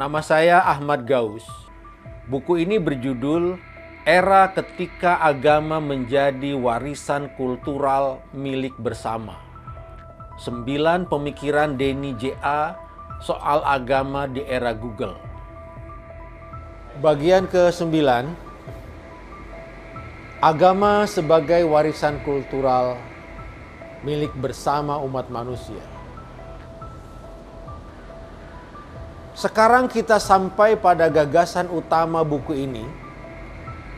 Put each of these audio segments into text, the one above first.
Nama saya Ahmad Gaus. Buku ini berjudul Era Ketika Agama Menjadi Warisan Kultural Milik Bersama. 9 pemikiran Denny J.A. soal agama di era Google. Bagian ke-9, agama sebagai warisan kultural milik bersama umat manusia. Sekarang kita sampai pada gagasan utama buku ini,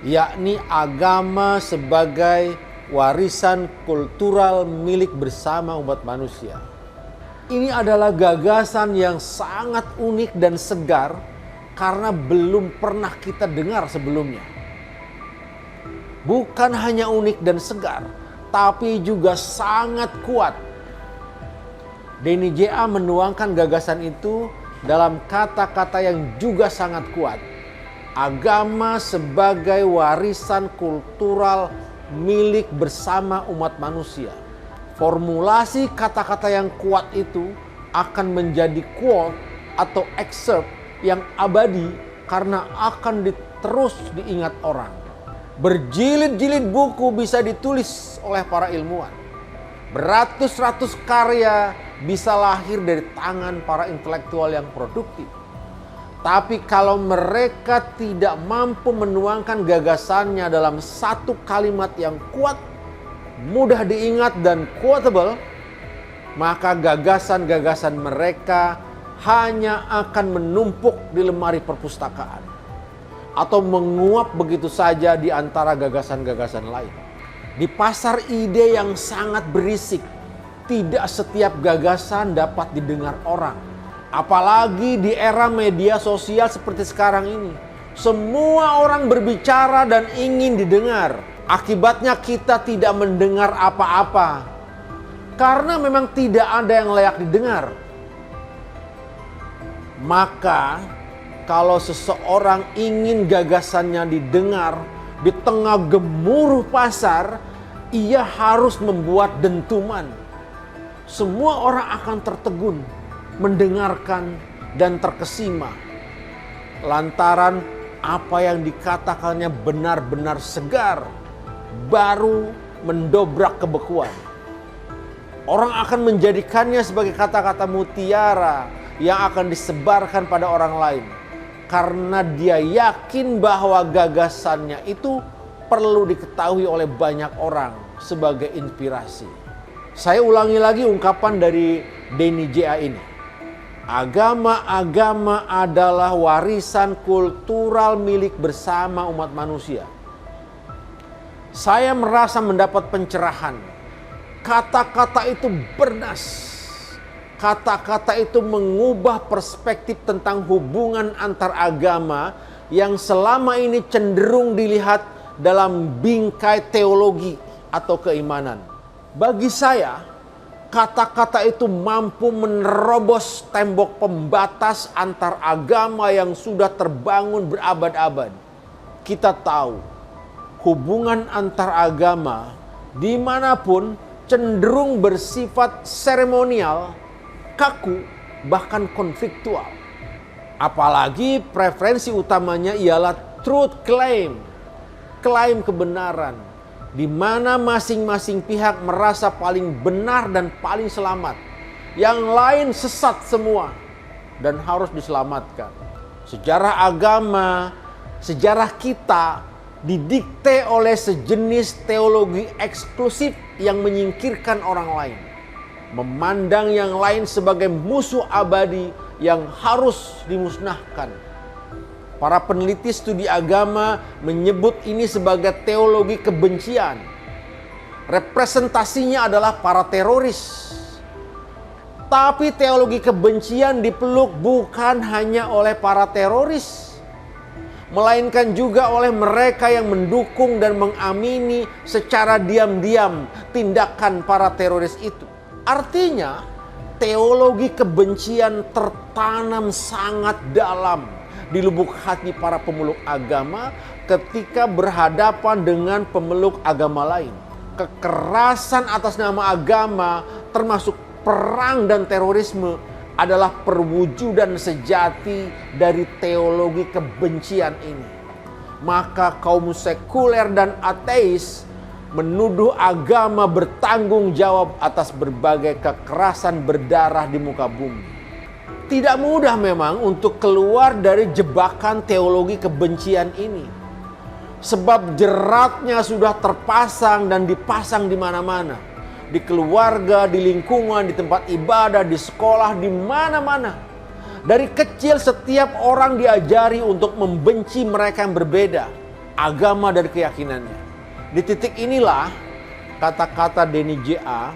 yakni agama sebagai warisan kultural milik bersama umat manusia. Ini adalah gagasan yang sangat unik dan segar karena belum pernah kita dengar sebelumnya. Bukan hanya unik dan segar, tapi juga sangat kuat. Denny J.A. menuangkan gagasan itu dalam kata-kata yang juga sangat kuat. Agama sebagai warisan kultural milik bersama umat manusia. Formulasi kata-kata yang kuat itu akan menjadi quote atau excerpt yang abadi karena akan terus diingat orang. Berjilid-jilid buku bisa ditulis oleh para ilmuwan. Beratus-ratus karya bisa lahir dari tangan para intelektual yang produktif. Tapi kalau mereka tidak mampu menuangkan gagasannya dalam satu kalimat yang kuat, mudah diingat dan quotable, maka gagasan-gagasan mereka hanya akan menumpuk di lemari perpustakaan atau menguap begitu saja di antara gagasan-gagasan lain. Di pasar ide yang sangat berisik, tidak setiap gagasan dapat didengar orang. Apalagi di era media sosial seperti sekarang ini. Semua orang berbicara dan ingin didengar. Akibatnya kita tidak mendengar apa-apa. Karena memang tidak ada yang layak didengar. Maka kalau seseorang ingin gagasannya didengar di tengah gemuruh pasar, ia harus membuat dentuman. Semua orang akan tertegun, mendengarkan dan terkesima lantaran apa yang dikatakannya benar-benar segar, baru mendobrak kebekuan. Orang akan menjadikannya sebagai kata-kata mutiara yang akan disebarkan pada orang lain karena dia yakin bahwa gagasannya itu perlu diketahui oleh banyak orang sebagai inspirasi. Saya ulangi lagi ungkapan dari Denny J.A. ini. Agama-agama adalah warisan kultural milik bersama umat manusia. Saya merasa mendapat pencerahan. Kata-kata itu bernas. Kata-kata itu mengubah perspektif tentang hubungan antar agama yang selama ini cenderung dilihat dalam bingkai teologi atau keimanan. Bagi saya, kata-kata itu mampu menerobos tembok pembatas antar agama yang sudah terbangun berabad-abad. Kita tahu, hubungan antar agama dimanapun cenderung bersifat seremonial, kaku, bahkan konfliktual. Apalagi preferensi utamanya ialah truth claim, klaim kebenaran, di mana masing-masing pihak merasa paling benar dan paling selamat. Yang lain sesat semua dan harus diselamatkan. Sejarah agama, sejarah kita didikte oleh sejenis teologi eksklusif yang menyingkirkan orang lain. Memandang yang lain sebagai musuh abadi yang harus dimusnahkan. Para peneliti studi agama menyebut ini sebagai teologi kebencian. Representasinya adalah para teroris. Tapi teologi kebencian dipeluk bukan hanya oleh para teroris, melainkan juga oleh mereka yang mendukung dan mengamini secara diam-diam tindakan para teroris itu. Artinya, teologi kebencian tertanam sangat dalam di lubuk hati para pemeluk agama ketika berhadapan dengan pemeluk agama lain. Kekerasan atas nama agama termasuk perang dan terorisme adalah perwujudan sejati dari teologi kebencian ini. Maka kaum sekuler dan ateis menuduh agama bertanggung jawab atas berbagai kekerasan berdarah di muka bumi. Tidak mudah memang untuk keluar dari jebakan teologi kebencian ini. Sebab jeratnya sudah terpasang dan dipasang di mana-mana. Di keluarga, di lingkungan, di tempat ibadah, di sekolah, di mana-mana. Dari kecil setiap orang diajari untuk membenci mereka yang berbeda, agama dan keyakinannya. Di titik inilah kata-kata Denny J.A.,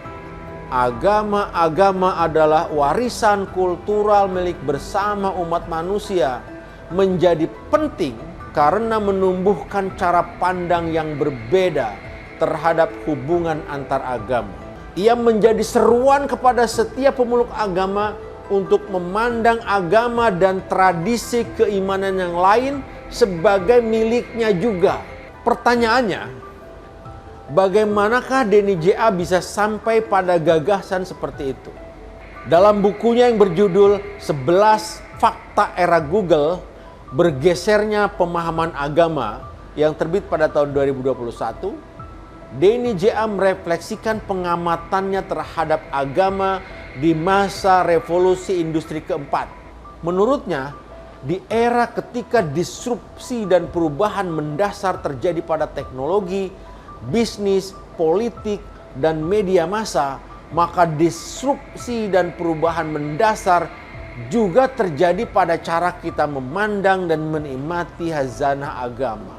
agama-agama adalah warisan kultural milik bersama umat manusia, menjadi penting karena menumbuhkan cara pandang yang berbeda terhadap hubungan antar agama. Ia menjadi seruan kepada setiap pemeluk agama untuk memandang agama dan tradisi keimanan yang lain sebagai miliknya juga. Pertanyaannya, bagaimanakah Denny J.A. bisa sampai pada gagasan seperti itu? Dalam bukunya yang berjudul 11 Fakta Era Google, Bergesernya Pemahaman Agama yang terbit pada tahun 2021, Denny J.A. merefleksikan pengamatannya terhadap agama di masa revolusi industri keempat. Menurutnya, di era ketika disrupsi dan perubahan mendasar terjadi pada teknologi, bisnis, politik, dan media massa, maka disrupsi dan perubahan mendasar juga terjadi pada cara kita memandang dan menikmati hazanah agama.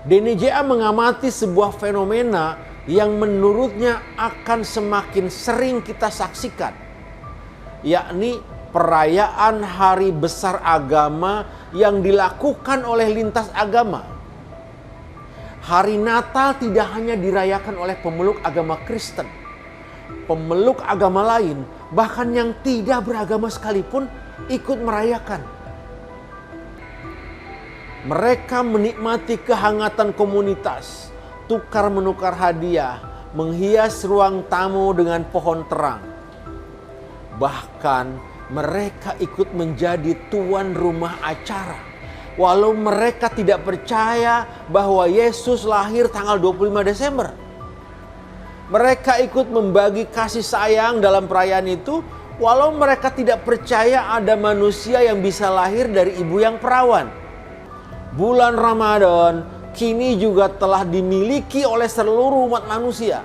Denny J.A. mengamati sebuah fenomena yang menurutnya akan semakin sering kita saksikan, yakni perayaan hari besar agama yang dilakukan oleh lintas agama. Hari Natal tidak hanya dirayakan oleh pemeluk agama Kristen. Pemeluk agama lain, bahkan yang tidak beragama sekalipun, ikut merayakan. Mereka menikmati kehangatan komunitas, tukar-menukar hadiah, menghias ruang tamu dengan pohon terang. Bahkan mereka ikut menjadi tuan rumah acara. Walau mereka tidak percaya bahwa Yesus lahir tanggal 25 Desember. Mereka ikut membagi kasih sayang dalam perayaan itu, walau mereka tidak percaya ada manusia yang bisa lahir dari ibu yang perawan. Bulan Ramadan kini juga telah dimiliki oleh seluruh umat manusia.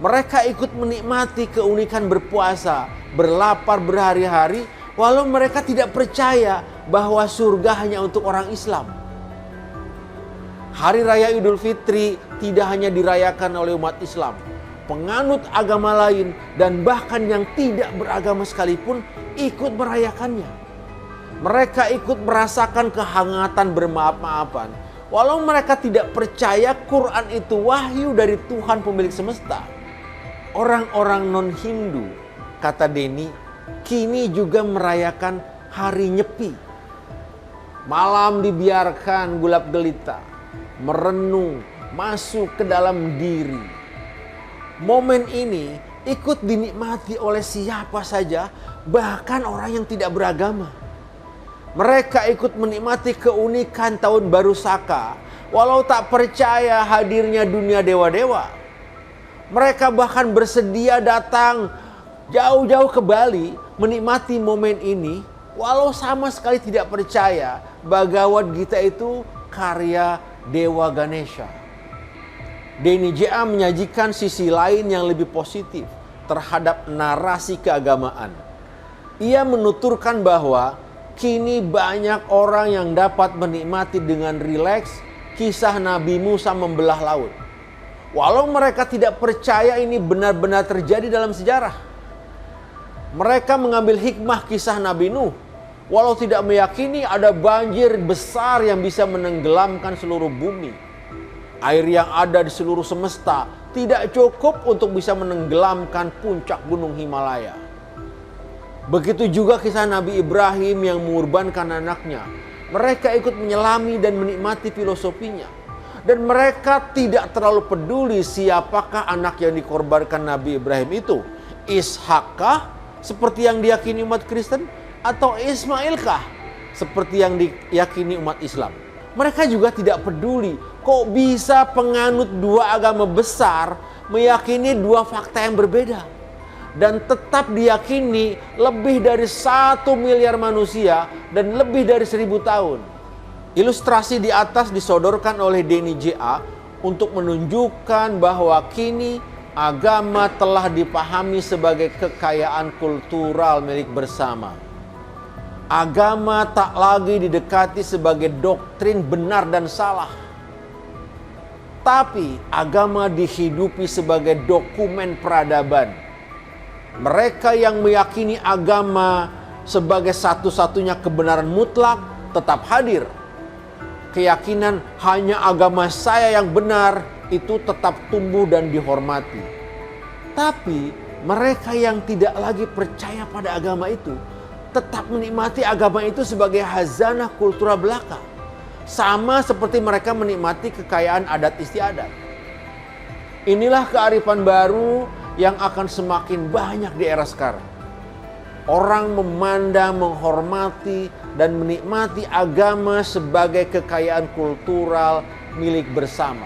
Mereka ikut menikmati keunikan berpuasa, berlapar berhari-hari, walau mereka tidak percaya bahwa surga hanya untuk orang Islam. Hari Raya Idul Fitri tidak hanya dirayakan oleh umat Islam. Penganut agama lain dan bahkan yang tidak beragama sekalipun ikut merayakannya. Mereka ikut merasakan kehangatan bermaaf-maafan. Walau mereka tidak percaya Quran itu wahyu dari Tuhan pemilik semesta. Orang-orang non-Hindu, kata Denny, kini juga merayakan hari Nyepi. Malam dibiarkan gelap gelita, merenung, masuk ke dalam diri. Momen ini ikut dinikmati oleh siapa saja, bahkan orang yang tidak beragama. Mereka ikut menikmati keunikan tahun baru Saka, walau tak percaya hadirnya dunia dewa-dewa. Mereka bahkan bersedia datang jauh-jauh ke Bali menikmati momen ini, walau sama sekali tidak percaya Bhagavad Gita itu karya Dewa Ganesha. Denny J.A. menyajikan sisi lain yang lebih positif terhadap narasi keagamaan. Ia menuturkan bahwa kini banyak orang yang dapat menikmati dengan rileks kisah Nabi Musa membelah laut. Walau mereka tidak percaya ini benar-benar terjadi dalam sejarah. Mereka mengambil hikmah kisah Nabi Nuh, walau tidak meyakini ada banjir besar yang bisa menenggelamkan seluruh bumi. Air yang ada di seluruh semesta tidak cukup untuk bisa menenggelamkan puncak gunung Himalaya. Begitu juga kisah Nabi Ibrahim yang mengorbankan anaknya. Mereka ikut menyelami dan menikmati filosofinya. Dan mereka tidak terlalu peduli siapakah anak yang dikorbankan Nabi Ibrahim itu. Ishakkah seperti yang diyakini umat Kristen, atau Ismailkah seperti yang diyakini umat Islam? Mereka juga tidak peduli. Kok bisa penganut dua agama besar meyakini dua fakta yang berbeda, dan tetap diyakini lebih dari 1 miliar manusia dan lebih dari 1000 tahun. Ilustrasi di atas disodorkan oleh Denny J.A. untuk menunjukkan bahwa kini agama telah dipahami sebagai kekayaan kultural milik bersama. Agama tak lagi didekati sebagai doktrin benar dan salah, tapi agama dihidupi sebagai dokumen peradaban. Mereka yang meyakini agama sebagai satu-satunya kebenaran mutlak tetap hadir. Keyakinan hanya agama saya yang benar itu tetap tumbuh dan dihormati. Tapi mereka yang tidak lagi percaya pada agama itu tetap menikmati agama itu sebagai hazanah kultural belaka. Sama seperti mereka menikmati kekayaan adat istiadat. Inilah kearifan baru yang akan semakin banyak di era sekarang. Orang memandang, menghormati, dan menikmati agama sebagai kekayaan kultural milik bersama.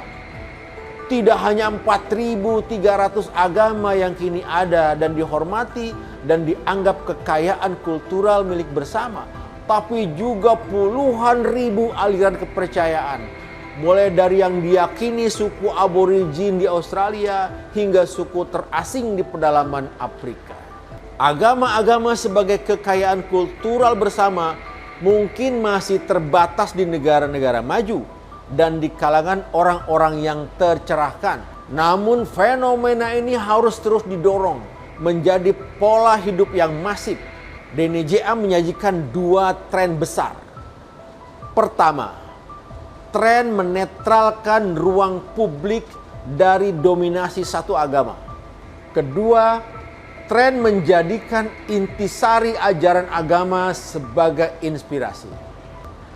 Tidak hanya 4.300 agama yang kini ada dan dihormati dan dianggap kekayaan kultural milik bersama, tapi juga puluhan ribu aliran kepercayaan. Mulai dari yang diyakini suku aborigin di Australia hingga suku terasing di pedalaman Afrika. Agama-agama sebagai kekayaan kultural bersama mungkin masih terbatas di negara-negara maju dan di kalangan orang-orang yang tercerahkan. Namun fenomena ini harus terus didorong menjadi pola hidup yang masif. Denny J.A. menyajikan 2 tren besar. Pertama, tren menetralkan ruang publik dari dominasi satu agama. Kedua, tren menjadikan intisari ajaran agama sebagai inspirasi.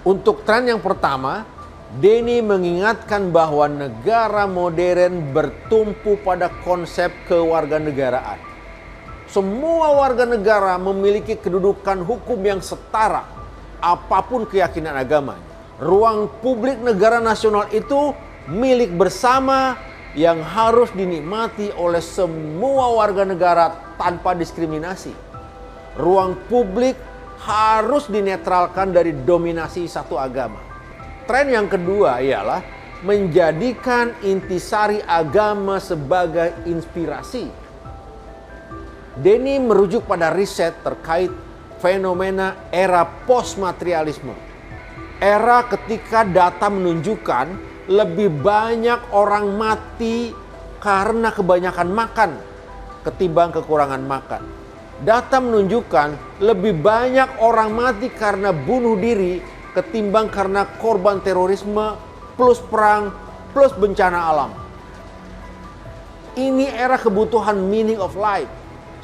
Untuk tren yang pertama, Denny mengingatkan bahwa negara modern bertumpu pada konsep kewarganegaraan. Semua warga negara memiliki kedudukan hukum yang setara, apapun keyakinan agamanya. Ruang publik negara nasional itu milik bersama yang harus dinikmati oleh semua warga negara tanpa diskriminasi. Ruang publik harus dinetralkan dari dominasi satu agama. Tren yang kedua ialah menjadikan intisari agama sebagai inspirasi. Denny merujuk pada riset terkait fenomena era postmaterialisme. Era ketika data menunjukkan lebih banyak orang mati karena kebanyakan makan ketimbang kekurangan makan. Data menunjukkan lebih banyak orang mati karena bunuh diri ketimbang karena korban terorisme plus perang plus bencana alam. Ini era kebutuhan meaning of life.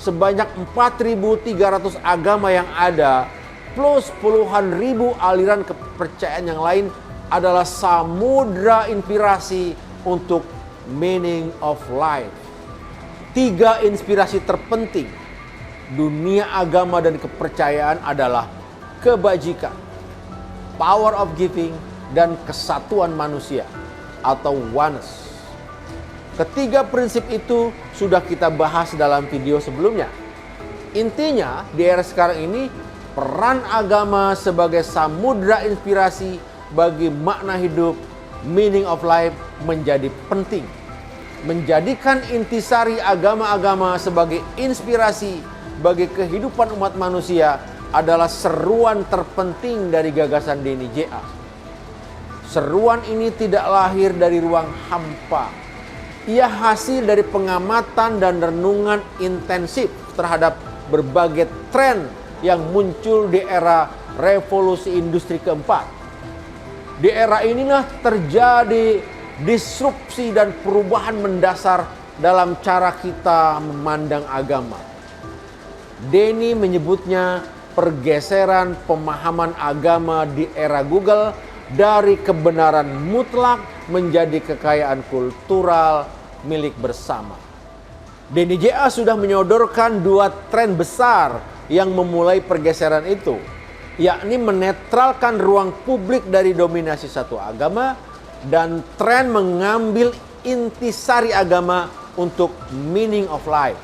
Sebanyak 4.300 agama yang ada plus puluhan ribu aliran kepercayaan yang lain adalah samudra inspirasi untuk meaning of life. 3 inspirasi terpenting dunia agama dan kepercayaan adalah kebajikan, power of giving, dan kesatuan manusia atau oneness. Ketiga prinsip itu sudah kita bahas dalam video sebelumnya. Intinya di era sekarang ini peran agama sebagai samudra inspirasi bagi makna hidup, meaning of life menjadi penting. Menjadikan intisari agama-agama sebagai inspirasi bagi kehidupan umat manusia adalah seruan terpenting dari gagasan Denny J.A. Seruan ini tidak lahir dari ruang hampa. Ia hasil dari pengamatan dan renungan intensif terhadap berbagai tren yang muncul di era revolusi industri keempat. Di era inilah terjadi disrupsi dan perubahan mendasar dalam cara kita memandang agama. Denny menyebutnya pergeseran pemahaman agama di era Google dari kebenaran mutlak menjadi kekayaan kultural milik bersama. Denny J.A. sudah menyodorkan dua tren besar yang memulai pergeseran itu, yakni menetralkan ruang publik dari dominasi satu agama dan tren mengambil intisari agama untuk meaning of life.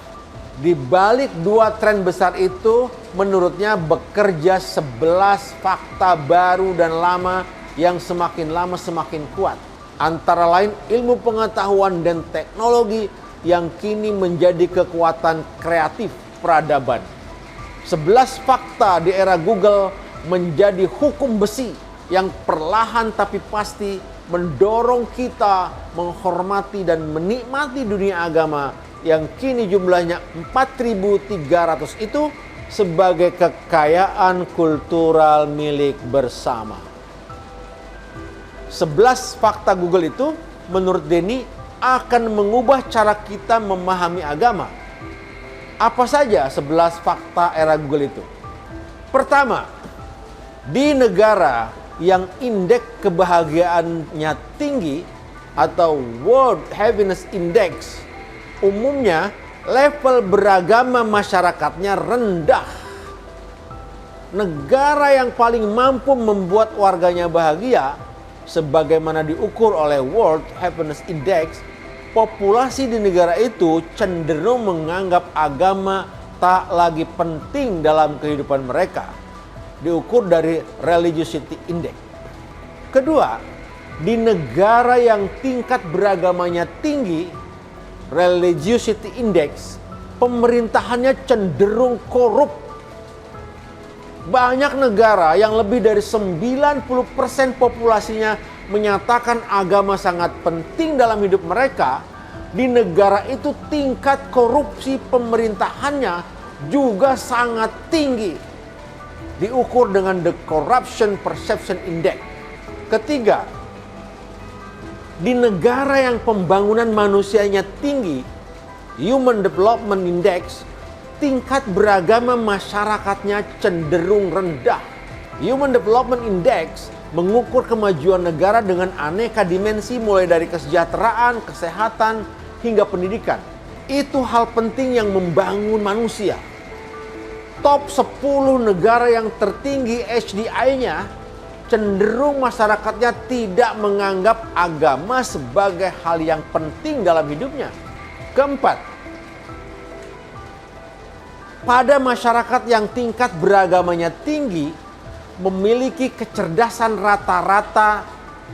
Di balik dua tren besar itu, menurutnya bekerja 11 fakta baru dan lama yang semakin lama semakin kuat. Antara lain ilmu pengetahuan dan teknologi yang kini menjadi kekuatan kreatif peradaban. 11 fakta di era Google menjadi hukum besi yang perlahan tapi pasti mendorong kita menghormati dan menikmati dunia agama yang kini jumlahnya 4.300 itu sebagai kekayaan kultural milik bersama. 11 fakta Google itu menurut Denny akan mengubah cara kita memahami agama. Apa saja 11 fakta era Google itu? Pertama, di negara yang indeks kebahagiaannya tinggi atau World Happiness Index, umumnya level beragama masyarakatnya rendah. Negara yang paling mampu membuat warganya bahagia, sebagaimana diukur oleh World Happiness Index, populasi di negara itu cenderung menganggap agama tak lagi penting dalam kehidupan mereka, diukur dari Religiosity Index. Kedua, di negara yang tingkat beragamanya tinggi, Religiosity Index, pemerintahannya cenderung korup. Banyak negara yang lebih dari 90% populasinya menyatakan agama sangat penting dalam hidup mereka. Di negara itu tingkat korupsi pemerintahannya juga sangat tinggi, diukur dengan The Corruption Perception Index. Ketiga, di negara yang pembangunan manusianya tinggi, Human Development Index, tingkat beragama masyarakatnya cenderung rendah. Human Development Index mengukur kemajuan negara dengan aneka dimensi mulai dari kesejahteraan, kesehatan, hingga pendidikan. Itu hal penting yang membangun manusia. Top 10 negara yang tertinggi HDI-nya cenderung masyarakatnya tidak menganggap agama sebagai hal yang penting dalam hidupnya. Keempat, pada masyarakat yang tingkat beragamanya tinggi, memiliki kecerdasan rata-rata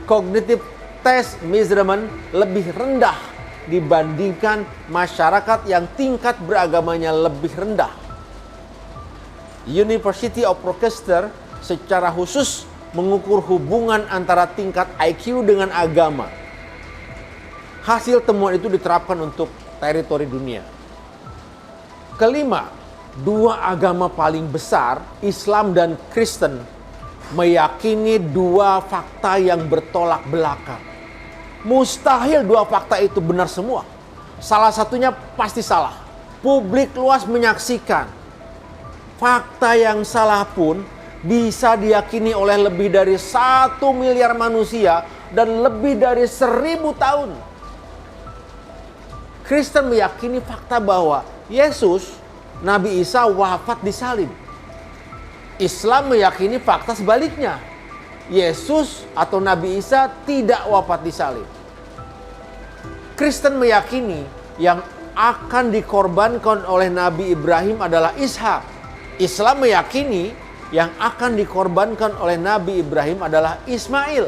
cognitive test measurement lebih rendah dibandingkan masyarakat yang tingkat beragamanya lebih rendah. University of Rochester secara khusus mengukur hubungan antara tingkat IQ dengan agama. Hasil temuan itu diterapkan untuk teritori dunia. Kelima, dua agama paling besar, Islam dan Kristen, meyakini dua fakta yang bertolak belakang. Mustahil dua fakta itu benar semua. Salah satunya pasti salah. Publik luas menyaksikan fakta yang salah pun bisa diyakini oleh lebih dari 1 miliar manusia dan lebih dari 1000 tahun. Kristen meyakini fakta bahwa Yesus, Nabi Isa wafat di salib. Islam meyakini fakta sebaliknya. Yesus atau Nabi Isa tidak wafat di salib. Kristen meyakini yang akan dikorbankan oleh Nabi Ibrahim adalah Ishak. Islam meyakini yang akan dikorbankan oleh Nabi Ibrahim adalah Ismail.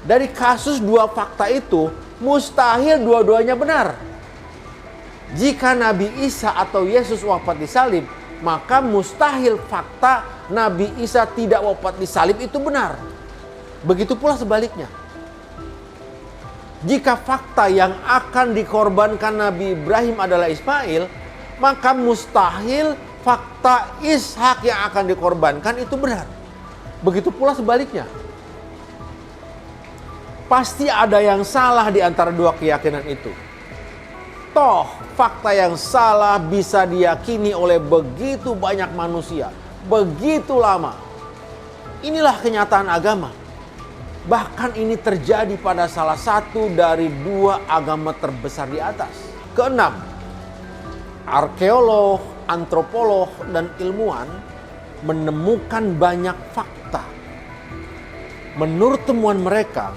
Dari kasus dua fakta itu, mustahil dua-duanya benar. Jika Nabi Isa atau Yesus wafat di salib, maka mustahil fakta Nabi Isa tidak wafat di salib itu benar. Begitu pula sebaliknya. Jika fakta yang akan dikorbankan Nabi Ibrahim adalah Ismail, maka mustahil fakta Ishak yang akan dikorbankan itu benar. Begitu pula sebaliknya. Pasti ada yang salah di antara dua keyakinan itu. Toh, fakta yang salah bisa diyakini oleh begitu banyak manusia, begitu lama. Inilah kenyataan agama. Bahkan ini terjadi pada salah satu dari dua agama terbesar di atas. Keenam, Arkeolog, antropolog, dan ilmuwan menemukan banyak fakta. Menurut temuan mereka,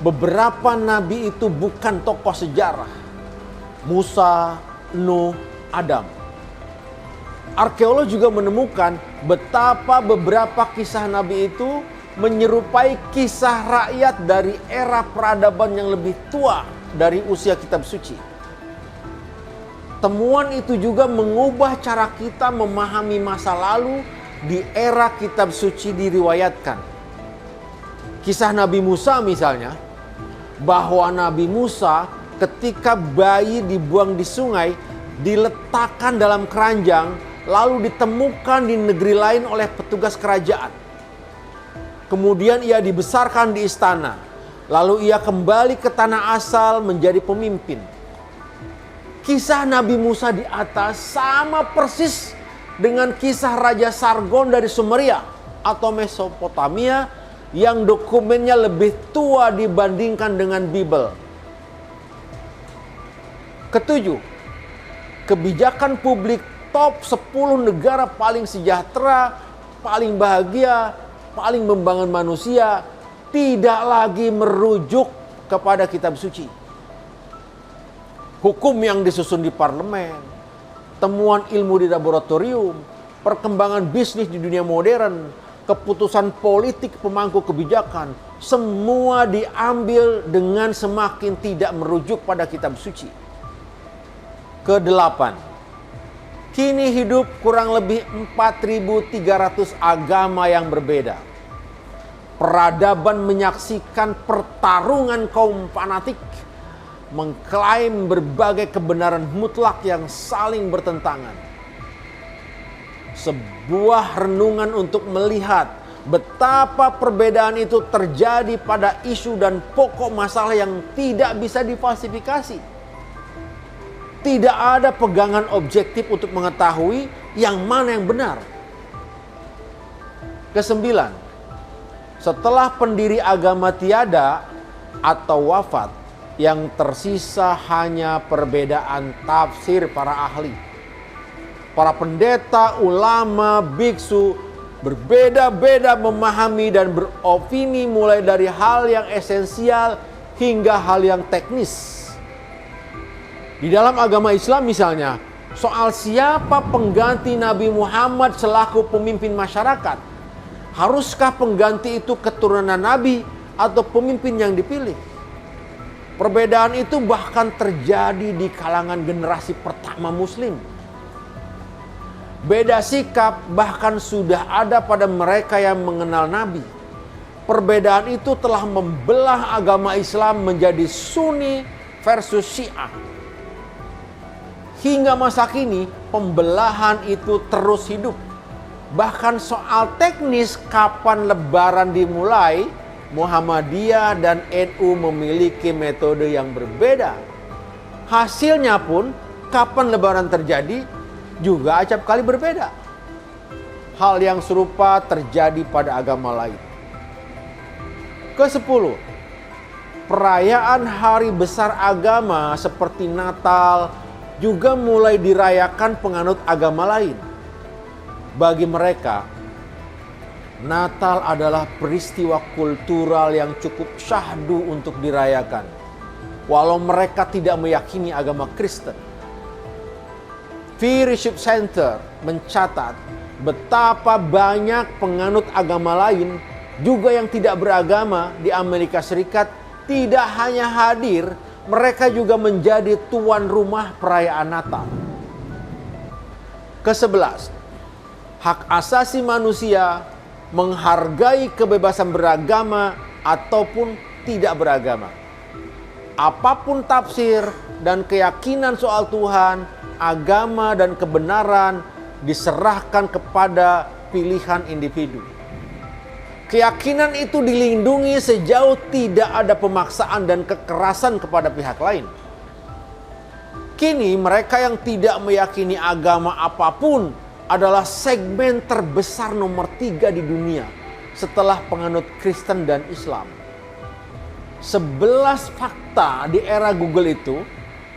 beberapa nabi itu bukan tokoh sejarah. Musa, Nuh, Adam. Arkeolog juga menemukan betapa beberapa kisah nabi itu menyerupai kisah rakyat dari era peradaban yang lebih tua dari usia kitab suci. Temuan itu juga mengubah cara kita memahami masa lalu di era kitab suci diriwayatkan. Kisah Nabi Musa misalnya, bahwa Nabi Musa ketika bayi dibuang di sungai, diletakkan dalam keranjang, lalu ditemukan di negeri lain oleh petugas kerajaan. Kemudian ia dibesarkan di istana, lalu ia kembali ke tanah asal menjadi pemimpin. Kisah Nabi Musa di atas sama persis dengan kisah Raja Sargon dari Sumeria atau Mesopotamia yang dokumennya lebih tua dibandingkan dengan Bible. Ketujuh, kebijakan publik top 10 negara paling sejahtera, paling bahagia, paling membangun manusia tidak lagi merujuk kepada kitab suci. Hukum yang disusun di parlemen, temuan ilmu di laboratorium, perkembangan bisnis di dunia modern, keputusan politik pemangku kebijakan, semua diambil dengan semakin tidak merujuk pada kitab suci. Kedelapan, kini hidup kurang lebih 4.300 agama yang berbeda. Peradaban menyaksikan pertarungan kaum fanatik, mengklaim berbagai kebenaran mutlak yang saling bertentangan. Sebuah renungan untuk melihat betapa perbedaan itu terjadi pada isu dan pokok masalah yang tidak bisa difalsifikasi. Tidak ada pegangan objektif untuk mengetahui yang mana yang benar. Kesembilan, setelah pendiri agama tiada atau wafat, yang tersisa hanya perbedaan tafsir para ahli. Para pendeta, ulama, biksu berbeda-beda memahami dan beropini mulai dari hal yang esensial hingga hal yang teknis. Di dalam agama Islam misalnya, soal siapa pengganti Nabi Muhammad selaku pemimpin masyarakat. Haruskah pengganti itu keturunan Nabi atau pemimpin yang dipilih? Perbedaan itu bahkan terjadi di kalangan generasi pertama Muslim. Beda sikap bahkan sudah ada pada mereka yang mengenal Nabi. Perbedaan itu telah membelah agama Islam menjadi Sunni versus Syiah. Hingga masa kini pembelahan itu terus hidup. Bahkan soal teknis kapan lebaran dimulai, Muhammadiyah dan NU memiliki metode yang berbeda. Hasilnya pun kapan lebaran terjadi juga acap kali berbeda. Hal yang serupa terjadi pada agama lain. Ke-10, perayaan hari besar agama seperti Natal juga mulai dirayakan penganut agama lain. Bagi mereka, Natal adalah peristiwa kultural yang cukup syahdu untuk dirayakan, walau mereka tidak meyakini agama Kristen. Pew Research Center mencatat betapa banyak penganut agama lain juga yang tidak beragama di Amerika Serikat tidak hanya hadir, mereka juga menjadi tuan rumah perayaan Natal. Ke-11, hak asasi manusia menghargai kebebasan beragama ataupun tidak beragama. Apapun tafsir dan keyakinan soal Tuhan, agama dan kebenaran diserahkan kepada pilihan individu. Keyakinan itu dilindungi sejauh tidak ada pemaksaan dan kekerasan kepada pihak lain. Kini mereka yang tidak meyakini agama apapun adalah segmen terbesar nomor 3 di dunia setelah penganut Kristen dan Islam. 11 fakta di era Google itu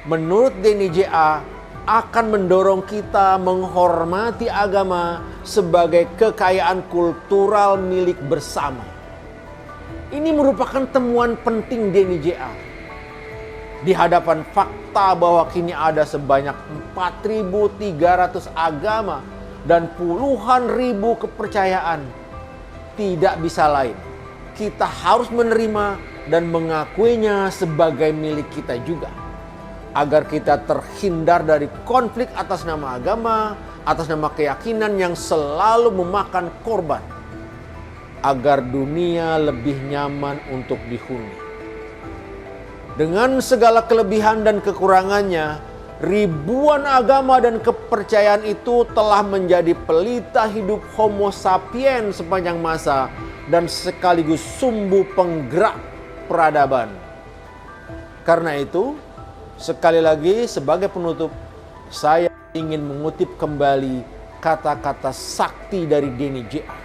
menurut Denny J.A. akan mendorong kita menghormati agama sebagai kekayaan kultural milik bersama. Ini merupakan temuan penting Denny J.A. Di hadapan fakta bahwa kini ada sebanyak 4.300 agama dan puluhan ribu kepercayaan, tidak bisa lain. Kita harus menerima dan mengakuinya sebagai milik kita juga. Agar kita terhindar dari konflik atas nama agama, atas nama keyakinan yang selalu memakan korban. Agar dunia lebih nyaman untuk dihuni. Dengan segala kelebihan dan kekurangannya, ribuan agama dan kepercayaan itu telah menjadi pelita hidup Homo sapiens sepanjang masa dan sekaligus sumbu penggerak peradaban. Karena itu, sekali lagi sebagai penutup, saya ingin mengutip kembali kata-kata sakti dari Denny J.A.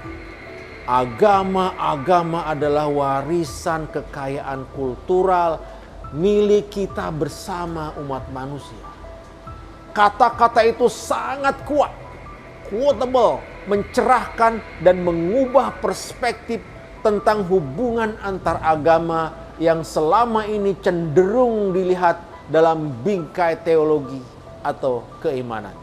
Agama-agama adalah warisan kekayaan kultural milik kita bersama umat manusia. Kata-kata itu sangat kuat, quotable, mencerahkan dan mengubah perspektif tentang hubungan antar agama yang selama ini cenderung dilihat dalam bingkai teologi atau keimanan.